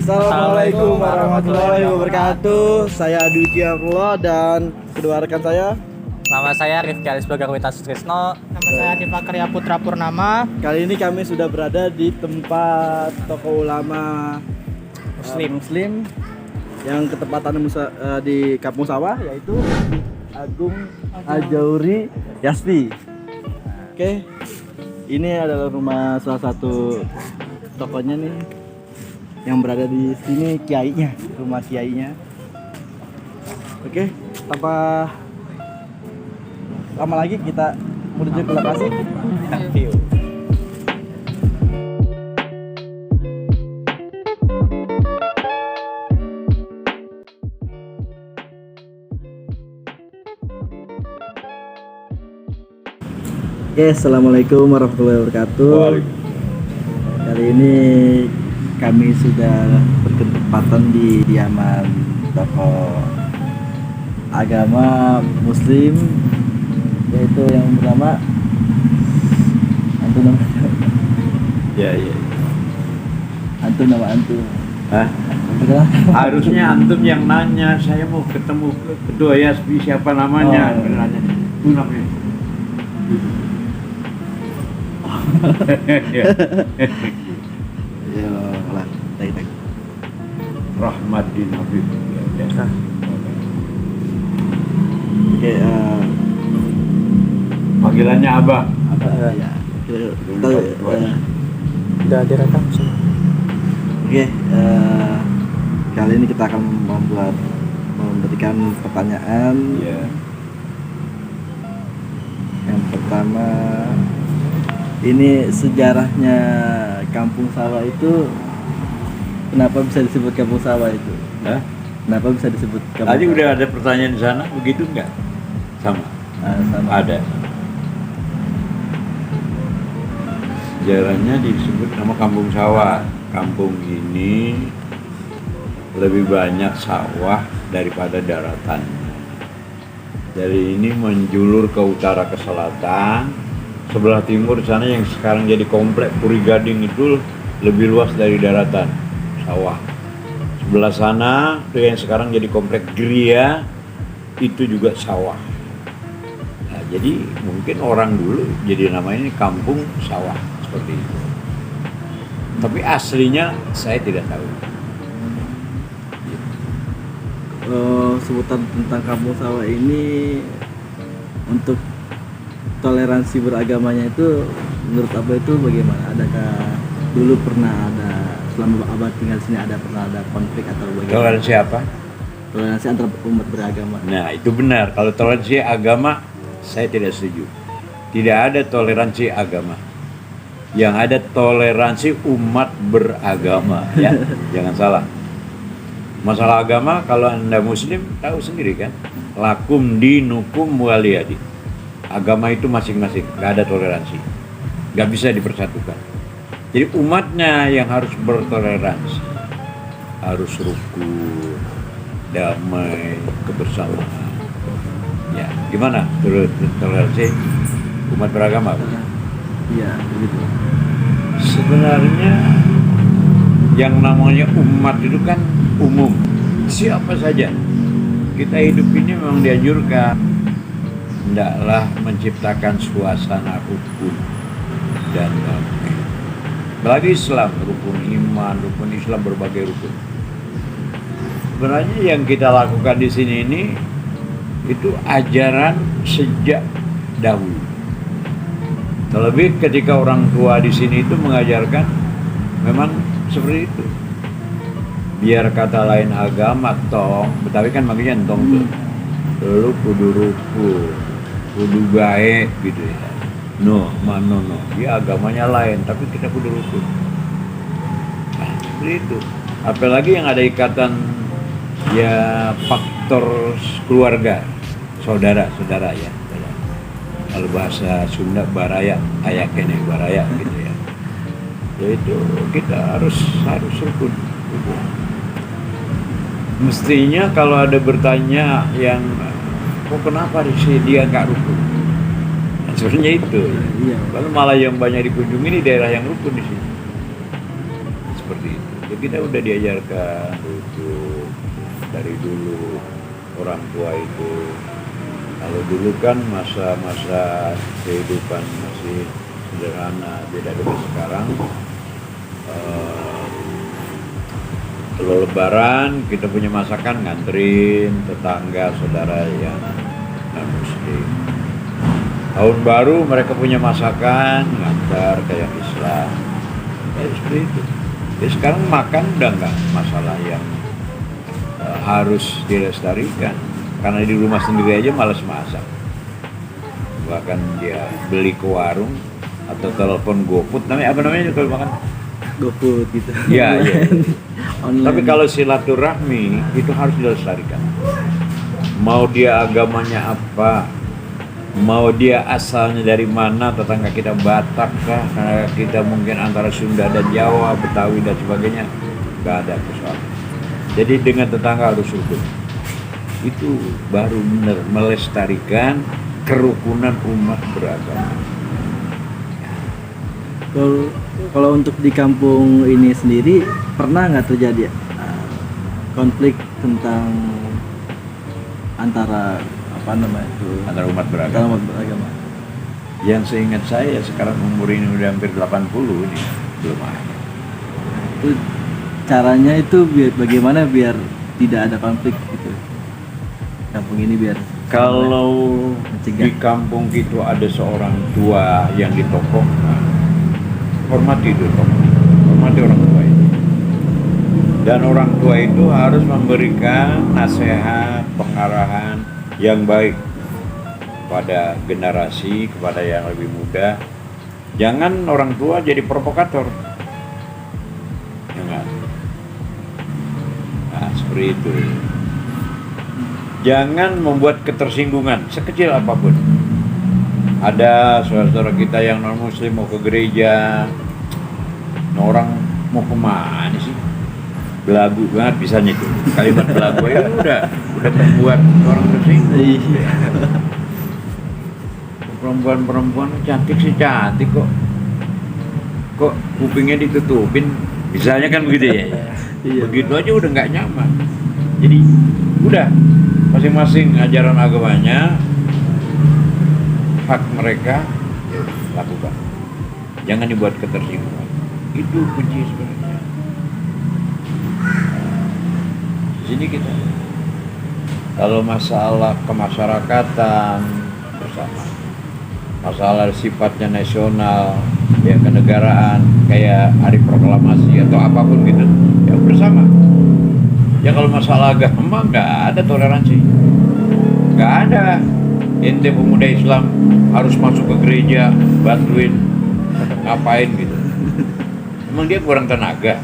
Assalamualaikum warahmatullahi wabarakatuh. Saya Aditya Purwo dan kedua rekan saya. Nama saya Rifki Alisba Garwita Sutrisno. Nama saya Dipa Karya Putra Purnama. Kali ini kami sudah berada di tempat tokoh ulama Muslim yang ketepatan di Kampung Sawah, yaitu Agung Al-Jauri Yasti. Oke, ini adalah rumah salah satu tokohnya nih yang berada di sini, kiainya, rumah kiainya. Oke, tanpa lama lagi kita menuju ke lokasi. Thank you. Oke, assalamualaikum warahmatullahi wabarakatuh. Kali ini kami sudah berketepatan di kediaman tokoh agama Muslim, yaitu yang bernama Antum. Ya. Antum, nama Antum. Hah? Harusnya antum yang nanya, saya mau ketemu ketua YASPI, siapa namanya? Oh. Nanya, itu namanya. Ya. Ya lah, tak. Rahmaddin Habib. Ya. Oke, Panggilannya Abah. apa ya? Udah direkam semua. Oke, kali ini kita akan memberikan pertanyaan. Ya. Yang pertama, ini sejarahnya Kampung Sawah itu, kenapa bisa disebut Kampung Sawah itu? Hah? Kenapa bisa disebut Kampung Tadi Sawah? udah ada pertanyaan di sana, begitu enggak? Sama. Sama. Ada. Sejarahnya disebut nama Kampung Sawah. Kampung ini lebih banyak sawah daripada daratan. Dari ini menjulur ke utara ke selatan. Sebelah timur sana yang sekarang jadi komplek Puri Gading itu lebih luas dari daratan, sawah. Sebelah sana itu yang sekarang jadi komplek Gria itu juga sawah. Nah, jadi mungkin orang dulu jadi namanya Kampung Sawah seperti itu. Tapi aslinya saya tidak tahu. Sebutan tentang Kampung Sawah ini, untuk toleransi beragamanya itu menurut Abah itu bagaimana? Adakah dulu pernah ada, selama Abah tinggal di sini, pernah ada konflik atau bagaimana? Toleransi apa? Toleransi antar umat beragama. Nah, itu benar. Kalau toleransi agama, saya tidak setuju. Tidak ada toleransi agama. Yang ada toleransi umat beragama, ya. Jangan salah. Masalah agama, kalau Anda Muslim, tahu sendiri kan? Lakum dinukum waliyadi. Agama itu masing-masing, nggak ada toleransi. Nggak bisa dipersatukan. Jadi umatnya yang harus bertoleransi. Harus rukun, damai, kebersamaan. Ya, gimana toleransi umat beragama? Iya, begitu. Sebenarnya yang namanya umat itu kan umum, siapa saja. Kita hidup ini memang dianjurkan hendaklah menciptakan suasana rukun dan damai. Apalagi Islam, rukun iman, rukun Islam, berbagai rukun. Sebenarnya yang kita lakukan di sini ini itu ajaran sejak dahulu. Terlebih ketika orang tua di sini itu mengajarkan memang seperti itu. Biar kata lain agama tong, Betawi kan makanya tong tuh. Lu kudu rukun, kudu baik gitu ya. No. Dia agamanya lain, tapi kita kudu rukun. Nah, seperti itu. Apalagi yang ada ikatan ya faktor keluarga, saudara ya. Kalau bahasa Sunda baraya, ayakene baraya gitu ya. Yaitu kita harus rukun. Mestinya kalau ada bertanya yang kok kenapa dia nggak rukun? Nah, sebenarnya itu. Kalau malah yang banyak dikunjungi di daerah yang rukun di sini. Seperti itu. Ya kita udah diajarkan dulu dari dulu orang tua itu. Kalau dulu kan masa-masa kehidupan masih sederhana, beda dengan sekarang. Kalau lebaran kita punya masakan nganterin tetangga saudara yang non muslim. Tahun baru mereka punya masakan ngantar kayak Islam. Ya seperti itu. Ya sekarang makan udah nggak masalah yang harus dilestarikan, karena di rumah sendiri aja malas masak. Bahkan dia beli ke warung atau telepon GoFood, namanya apa namanya kalau makan? GoFood gitu. Iya, iya. Online. Tapi kalau silaturahmi itu harus dilestarikan. Mau dia agamanya apa, mau dia asalnya dari mana, tetangga kita Batak kah, karena kita mungkin antara Sunda dan Jawa, Betawi dan sebagainya, nggak ada persoalan. Jadi dengan tetangga harus rukun. Itu baru benar melestarikan kerukunan umat beragama. Kalau untuk di kampung ini sendiri pernah nggak terjadi konflik tentang antara apa namanya itu Antara umat antara beragama. umat beragama? Yang seingat saya sekarang umur ini udah hampir 80 ini belum ada. Itu caranya itu bagaimana biar tidak ada konflik gitu kampung ini biar Kalau mencegah. di kampung itu ada seorang tua yang ditokohkan, hormati itu tokoh, hormati orang tua itu. Dan orang tua itu harus memberikan nasihat, pengarahan yang baik pada generasi, kepada yang lebih muda. Jangan orang tua jadi provokator. Jangan. Nah, seperti itu. Jangan membuat ketersinggungan sekecil apapun. Ada saudara-saudara kita yang non muslim mau ke gereja, nah orang mau kemana sih? Belagu banget bisanya itu. Kalimat belagu ya udah membuat orang tersinggung. Iya. Perempuan cantik sih cantik kok. Kok kupingnya ditutupin? Misalnya kan begitu ya. Iya. Begitu aja udah nggak nyaman. Jadi udah masing-masing ajaran agamanya, hak mereka lakukan. Jangan dibuat ketersinggungan. Itu kunci sebenarnya. Di sini kita kalau masalah kemasyarakatan bersama, masalah sifatnya nasional, ya kenegaraan, kayak hari proklamasi atau apapun gitu, ya bersama. Ya kalau masalah agama nggak ada toleransi, nggak ada. Ente pemuda Islam harus masuk ke gereja, bantuin, ngapain gitu. Emang dia kurang tenaga,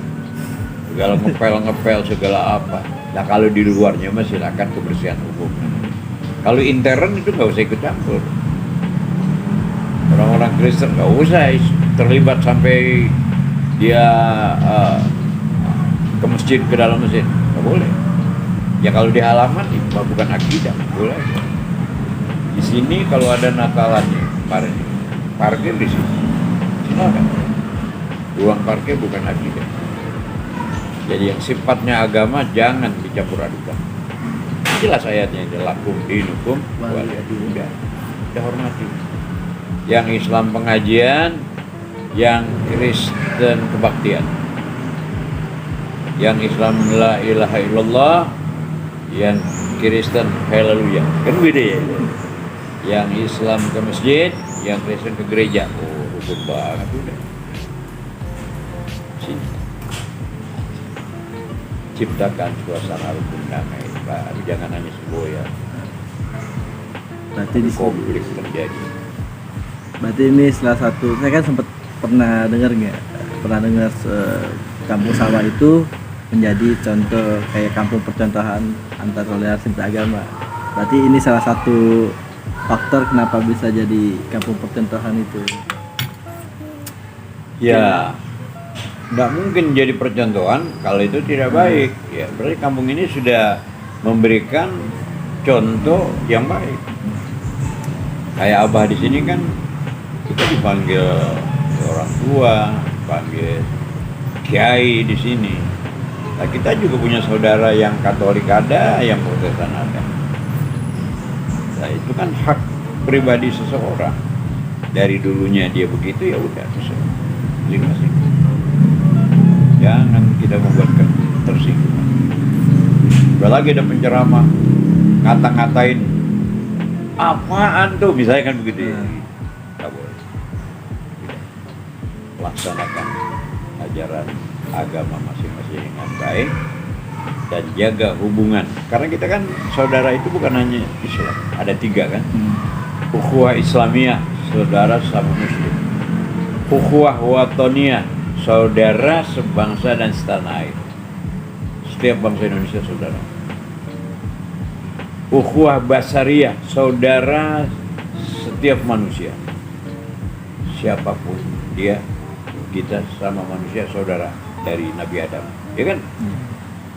segala ngepel segala apa. Nah kalau di luarnya mah silakan kebersihan hukum. Kalau intern itu nggak usah ikut campur. Orang-orang Kristen nggak usah terlibat sampai dia ke masjid, ke dalam masjid, nggak boleh. Ya kalau di halaman itu bukan akidah, boleh. Di sini kalau ada Natalannya kemarin, parkir di sini, silakan. Ruang parkir bukan akidah. Jadi yang sifatnya agama jangan dicampur adukan. Jelas ayatnya, lakum dinukum waliyadin. Udah hormati. Yang Islam pengajian, yang Kristen kebaktian. Yang Islam la ilaha illallah, yang Kristen haleluya. Kan beda ya. Yang Islam ke masjid, yang Kristen ke gereja. Oh, rukun banget udah. Sini. Ciptakan suasana rukun damai, baru jangan hanya semboyan. Berarti di Konflik terjadi. Berarti ini salah satu, saya kan sempat pernah dengar kampung sawah itu menjadi contoh kayak kampung percontohan antar toleransi beragama. Berarti ini salah satu faktor kenapa bisa jadi kampung percontohan itu. Ya, nggak mungkin jadi percontohan kalau itu tidak baik. Ya, berarti kampung ini sudah memberikan contoh yang baik. Kayak Abah di sini kan kita dipanggil orang tua, dipanggil kiai di sini. Nah, kita juga punya saudara yang Katolik ada, yang Protestan ada. Nah, itu kan hak pribadi seseorang. Dari dulunya dia begitu, ya udah terserah. Masing-masing. Jangan kita membuatkan tersinggung. Apalagi ada penceramah ngata-ngatain apaan tuh, misalnya kan begitu ya. Nggak boleh. Tidak. Laksanakan ajaran agama masing-masing dengan baik dan jaga hubungan. Karena kita kan saudara itu bukan hanya Islam, ada 3 kan. Ukhuwah Islamiyah, saudara sama muslim. Ukhuwah Watoniyah, saudara sebangsa dan setanah air. Setiap bangsa Indonesia saudara. Ukhuwah Basariyah, saudara setiap manusia. Siapapun dia, kita sama manusia saudara dari Nabi Adam. Ya kan?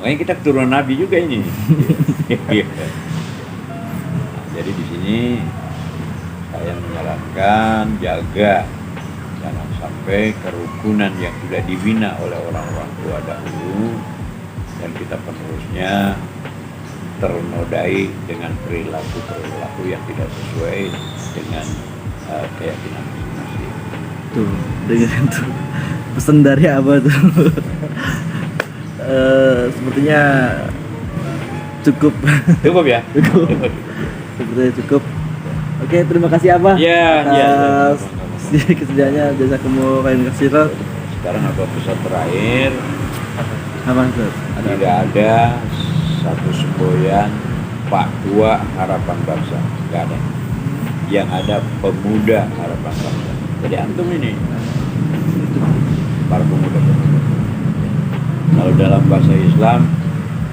Makanya kita keturunan Nabi juga ini. Nah, jadi di sini saya menyarankan jaga jangan sampai kerukunan yang sudah dibina oleh orang-orang tua dahulu dan kita penerusnya ternodai dengan perilaku yang tidak sesuai dengan keyakinan masing-masing. Tuh, dengan tuh pesan dari Abah tuh. Sepertinya cukup. Cukup ya? Cukup. Sepertinya cukup. Oke, terima kasih Abah atas kesediaannya. Jazakumullah khairan katsiran. Sekarang apa pesan terakhir? Apa tuh? Tidak ada satu semboyan Pak Tua harapan bangsa, nggak ada. Yang ada pemuda harapan bangsa. Jadi antum ini para pemuda. Kalau dalam bahasa Islam,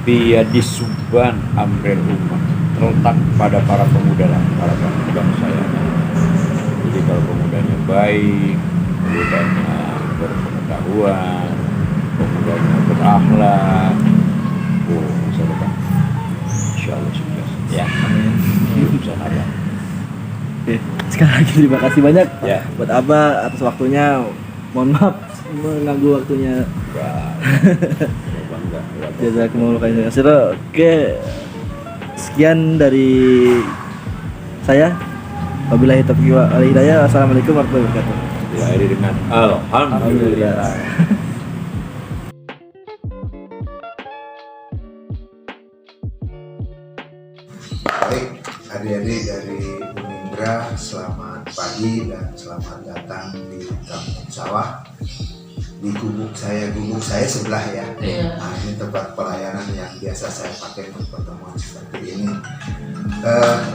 biyadisuban amril ummah, terletak pada para pemuda lah, para bangsa yang ada. Jadi kalau pemudanya baik, pemudanya berpengetahuan, pemudanya berakhlak, masa depan insya Allah sukses. Ya, amin. Bisa ada. Oke, sekali lagi terima kasih banyak Ya. buat Abah atas waktunya. Mohon maaf mengganggu waktunya. Bangga. Jazakumullah khairan katsiran. Oke, sekian dari saya. Wabillahi taufiq wal hidayah. Wassalamualaikum warahmatullahi wabarakatuh. Diakhiri dengan alhamdulillah. Baik, adik-adik dari Unindra, selamat pagi dan selamat datang di Kampung Sawah. Di gubuk saya sebelah ya. Nah, ini tempat pelayanan yang biasa saya pakai untuk pertemuan seperti ini.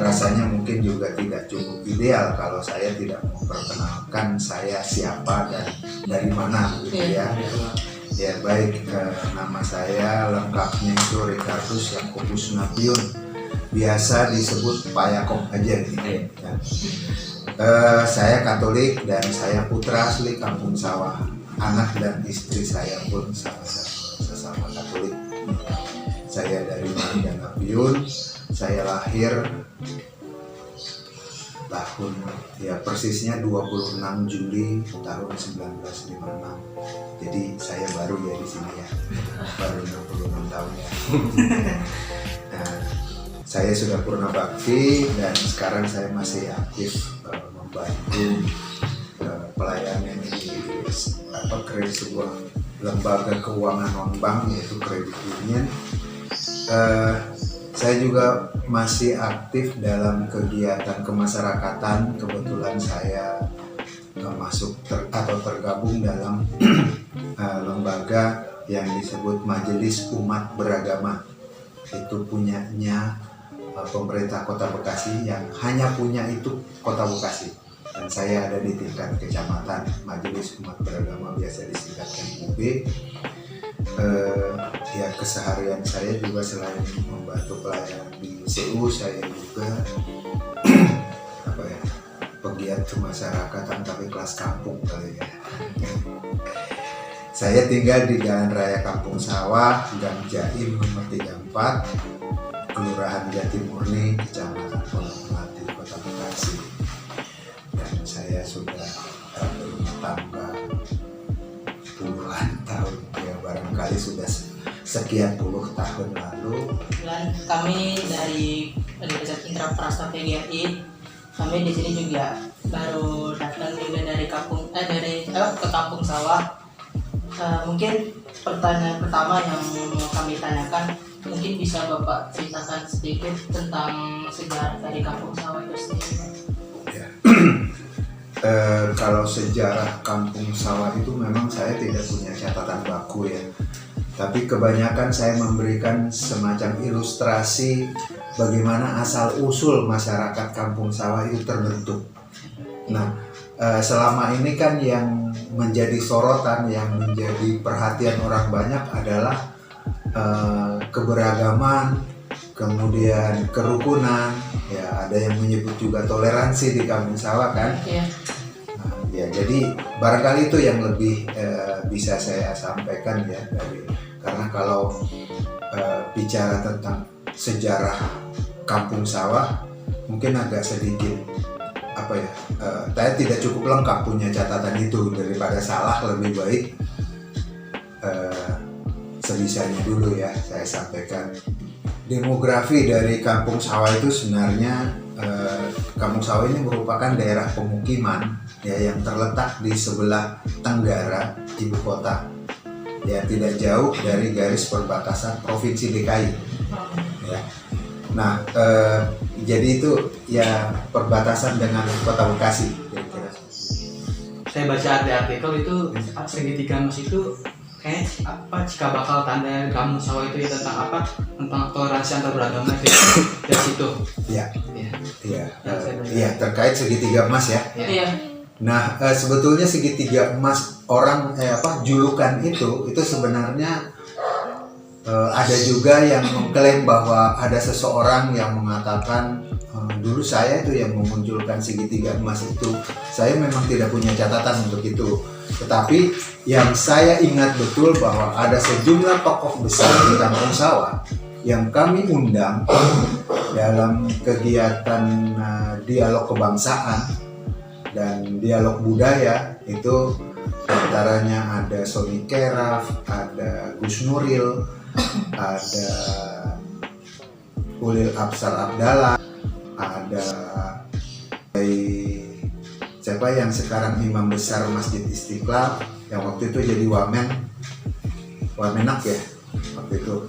Rasanya mungkin juga tidak cukup ideal kalau saya tidak memperkenalkan saya siapa dan dari mana gitu ya. Ya baik, nama saya lengkapnya itu Ricardus Yakobus Nabiun, biasa disebut Pak Yakob aja gitu ya. Saya Katolik dan saya putra asli Kampung Sawah. Anak dan istri saya pun sama-sama Katolik. Saya dari Maria Nabiun. Saya lahir tahun ya persisnya 26 Juli tahun 1956. Jadi saya baru ya di sini ya. Baru 66 tahun ya. Nah, saya sudah purna bakti dan sekarang saya masih aktif membantu pelayanan di sebuah lembaga keuangan non-bank yaitu Credit Union. Saya juga masih aktif dalam kegiatan kemasyarakatan. Kebetulan saya masuk atau tergabung dalam lembaga yang disebut Majelis Umat Beragama. Itu punyanya pemerintah Kota Bekasi, yang hanya punya itu Kota Bekasi. Dan saya ada di tingkat kecamatan. Majelis Umat Beragama biasa disingkat MUB. Ya keseharian saya juga selain membantu pelayanan di CU, saya juga pegiat kemasyarakatan tapi kelas kampung kali ya. Saya tinggal di Jalan Raya Kampung Sawah, Gang Jaim nomor 34, Kelurahan Jatimurni, Kecamatan Pondok Melati, Kota Bekasi. Dan saya sudah berumah tangga puluhan tahun. sekali sudah sekian puluh tahun lalu. Dan kami dari Universitas Indra Prasta PGRI, kami di sini juga baru datang juga dari ke Kampung Sawah. Mungkin pertanyaan pertama yang mau kami tanyakan, mungkin bisa Bapak ceritakan sedikit tentang sejarah dari Kampung Sawah itu sendiri. Ya. Kalau sejarah Kampung Sawah itu memang saya tidak punya catatan baku ya. Tapi kebanyakan saya memberikan semacam ilustrasi bagaimana asal-usul masyarakat Kampung Sawah itu terbentuk. Nah, selama ini kan yang menjadi sorotan, yang menjadi perhatian orang banyak adalah keberagaman, kemudian kerukunan, ya ada yang menyebut juga toleransi di Kampung Sawah kan. Iya. Ya, jadi barangkali itu yang lebih bisa saya sampaikan ya karena kalau bicara tentang sejarah Kampung Sawah mungkin agak sedikit saya tidak cukup lengkap punya catatan itu. Daripada salah lebih baik sebisanya dulu ya saya sampaikan. Demografi dari Kampung Sawah itu sebenarnya Kampung Sawah ini merupakan daerah pemukiman ya yang terletak di sebelah tenggara ibu kota, ya tidak jauh dari garis perbatasan Provinsi DKI. Ya. Nah, jadi itu ya perbatasan dengan Kota Bekasi. Kira-kira. Saya baca di artikel itu segitiga emas itu kayak jika bakal tanda Kampung Sawah itu ya tentang toleransi antar beragama itu dari situ. Iya. Iya. Iya, terkait segitiga emas ya. Iya. Nah, sebetulnya segitiga emas julukan itu sebenarnya ada juga yang mengklaim bahwa ada seseorang yang mengatakan dulu saya itu yang memunculkan segitiga emas itu. Saya memang tidak punya catatan untuk itu. Tetapi yang saya ingat betul bahwa ada sejumlah tokoh besar di Kampung Sawah yang kami undang dalam kegiatan dialog kebangsaan dan dialog budaya. Itu antaranya ada Sony Keraf, ada Gus Nuril, ada Ulil Absar Abdallah, ada siapa yang sekarang imam besar Masjid Istiqlal yang waktu itu jadi Wamenak ya waktu itu,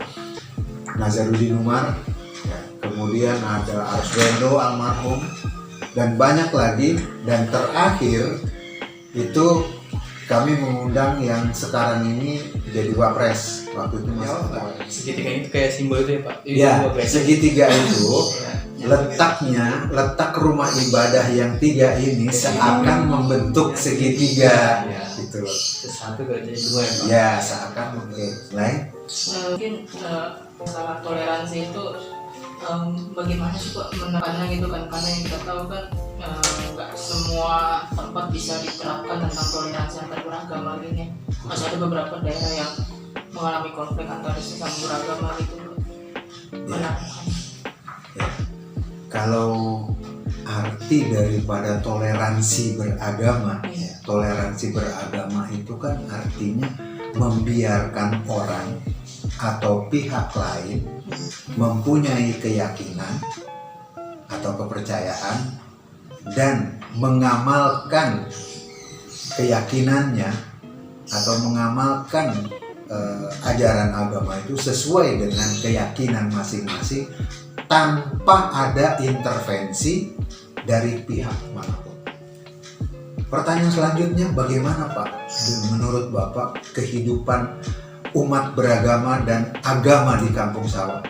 Nazarudin Umar ya. Kemudian ada Arswendo almarhum dan banyak lagi. Dan terakhir itu kami mengundang yang sekarang ini jadi wapres waktu itu Mas. Segitiga itu kayak simbol itu ya Pak? Ya, segitiga itu letak rumah ibadah yang tiga ini seakan membentuk segitiga gitu loh. Satu gak jadi dua ya Pak? Ya, seakan lain. Mungkin masalah toleransi itu bagaimana sih Pak menekannya gitu kan, karena yang kita tahu kan nggak semua tempat bisa diterapkan tentang toleransi antar beragama gini. Masih ada beberapa daerah yang mengalami konflik antara sesama beragama gitu. Ya. Kalau arti daripada toleransi beragama, toleransi beragama itu kan artinya membiarkan orang atau pihak lain mempunyai keyakinan atau kepercayaan dan mengamalkan keyakinannya atau mengamalkan ajaran agama itu sesuai dengan keyakinan masing-masing tanpa ada intervensi dari pihak manapun. Pertanyaan selanjutnya, bagaimana Pak menurut Bapak kehidupan umat beragama dan agama di Kampung Sawah?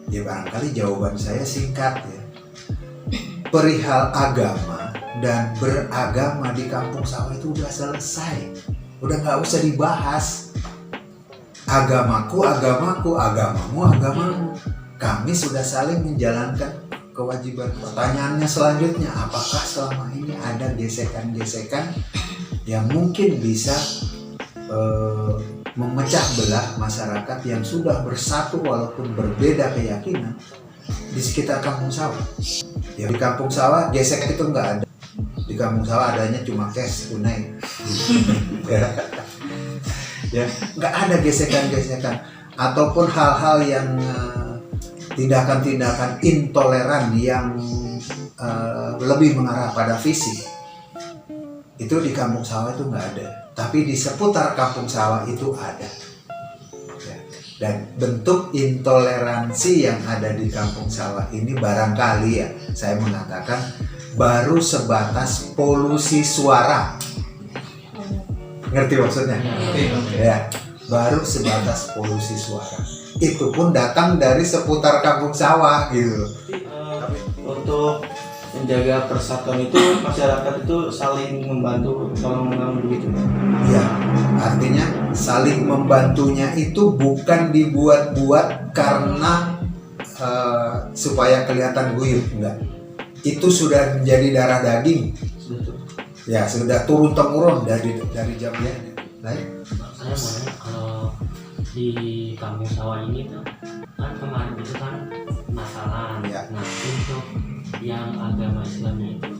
Ya barangkali jawaban saya singkat ya. Perihal agama dan beragama di Kampung Sawah itu udah selesai, udah nggak usah dibahas. Agamaku, agamamu. Kami sudah saling menjalankan kewajiban. Pertanyaannya selanjutnya, apakah selama ini ada gesekan-gesekan yang mungkin bisa memecah belah masyarakat yang sudah bersatu walaupun berbeda keyakinan di sekitar Kampung Sawah? Ya di Kampung Sawah gesek itu nggak ada. Di Kampung Sawah adanya cuma cash tunai. Ya, nggak ada gesekan-gesekan ataupun hal-hal yang tindakan-tindakan intoleran yang lebih mengarah pada fisik. Itu di kampung sawah itu nggak ada, tapi di seputar kampung sawah itu ada. Ya. Dan bentuk intoleransi yang ada di kampung sawah ini barangkali ya saya mengatakan baru sebatas polusi suara. Ngerti maksudnya? Ya, baru sebatas polusi suara. Itu pun datang dari seputar kampung sawah gitu. Untuk menjaga persatuan itu masyarakat itu saling membantu tolong menolong begitu. Ya, artinya saling membantunya itu bukan dibuat-buat karena supaya kelihatan guyup, enggak. Itu sudah menjadi darah daging. Ya, sudah turun temurun dari zaman. Baik. Saya mau nanya, kalau di kampung sawah ini tuh kan kemarin itu kan masalah. Ya. Nah, untuk yang agama Islamnya itu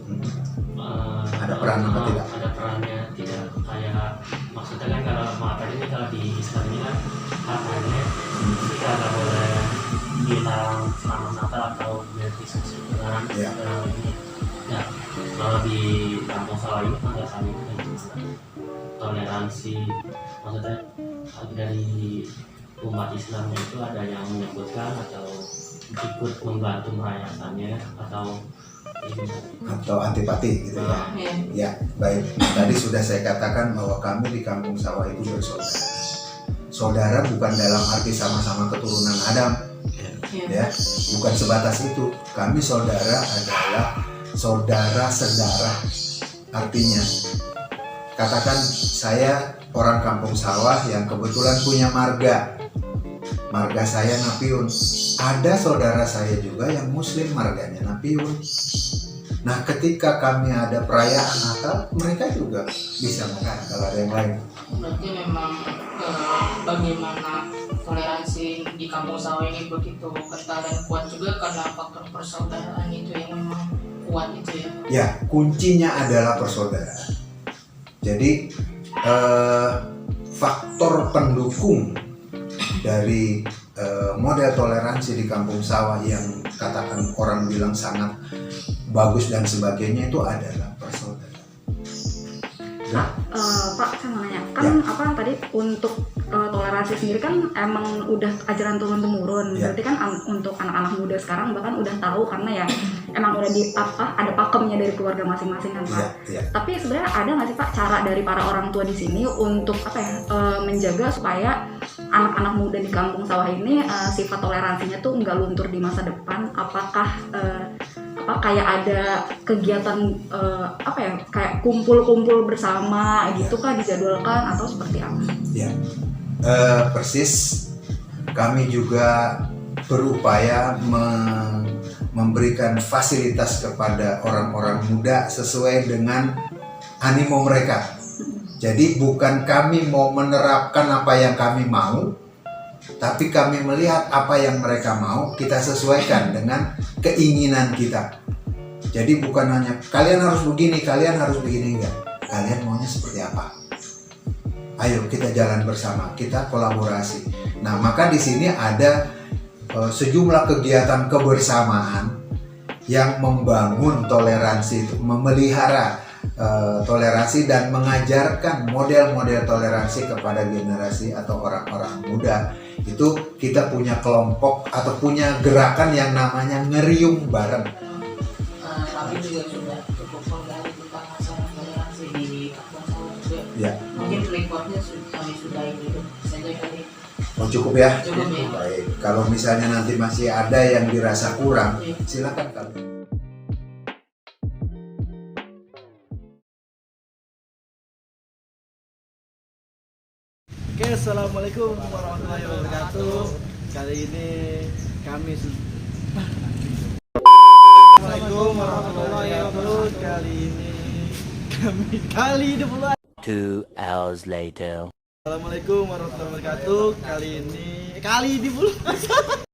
Ada peran apa tidak? Ada perannya tidak, kayak maksudnya kan kalau maaf ini kalau di Islam ini kan hartanya kita nggak boleh bilang selamat Natal atau berbisnis dengan Ya. ini. Nah, kalau di kampung sawah ini penjelasannya itu kayak gimana? Toleransi, maksudnya dari umat Islamnya itu ada yang menyebutkan atau ikut membantu merayakannya atau antipati gitu ya. Ya, baik. Tadi sudah saya katakan bahwa kami di kampung sawah itu bersaudara. Saudara bukan dalam arti sama-sama keturunan Adam. Ya, bukan sebatas itu. Kami saudara adalah saudara sedarah. Artinya, katakan saya orang kampung sawah yang kebetulan punya marga. Marga saya Napiun. Ada saudara saya juga yang muslim, marganya Napiun. Nah, ketika kami ada perayaan Natal, mereka juga bisa makan kalau ada yang lain. Berarti memang bagaimana toleransi di kampung sawah ini begitu kental dan kuat juga karena faktor persaudaraan itu yang memang kuat itu ya. Ya, kuncinya adalah persaudaraan. Jadi faktor pendukung dari model toleransi di kampung sawah yang katakan orang bilang sangat bagus dan sebagainya itu adalah persaudaraan. Pak, saya mau nanya, kan apa tadi untuk toleransi sendiri kan emang udah ajaran turun temurun, berarti kan untuk anak-anak muda sekarang bahkan udah tahu karena ya emang udah ada pakemnya dari keluarga masing-masing kan Pak. Tapi sebenarnya ada nggak sih Pak cara dari para orang tua di sini untuk menjaga supaya anak-anak muda di kampung sawah ini sifat toleransinya tuh nggak luntur di masa depan? Apakah kayak ada kegiatan kayak kumpul-kumpul bersama gitu kah dijadwalkan atau seperti apa? Ya, persis. Kami juga berupaya memberikan fasilitas kepada orang-orang muda sesuai dengan animo mereka. Jadi bukan kami mau menerapkan apa yang kami mau, tapi kami melihat apa yang mereka mau, kita sesuaikan dengan keinginan kita. Jadi bukan hanya kalian harus begini, enggak. Kalian maunya seperti apa? Ayo kita jalan bersama, kita kolaborasi. Nah, maka di sini ada sejumlah kegiatan kebersamaan yang membangun toleransi, memelihara toleransi dan mengajarkan model-model toleransi kepada generasi atau orang-orang muda. Itu kita punya kelompok atau punya gerakan yang namanya ngeriung bareng. Kami juga sudah cukup menggali tentang masalah toleransi di kampung sawah juga. Ya. Mungkin recordnya kami sudahi dulu saja kali. Oh, cukup ya? Cukup ya. Baik. Kalau misalnya nanti masih ada yang dirasa kurang, silakan kalian. Oke, assalamualaikum warahmatullahi wabarakatuh. Kali ini kami Assalamualaikum warahmatullahi wabarakatuh. Kali ini 2 hours later. Assalamualaikum warahmatullahi wabarakatuh. Kali ini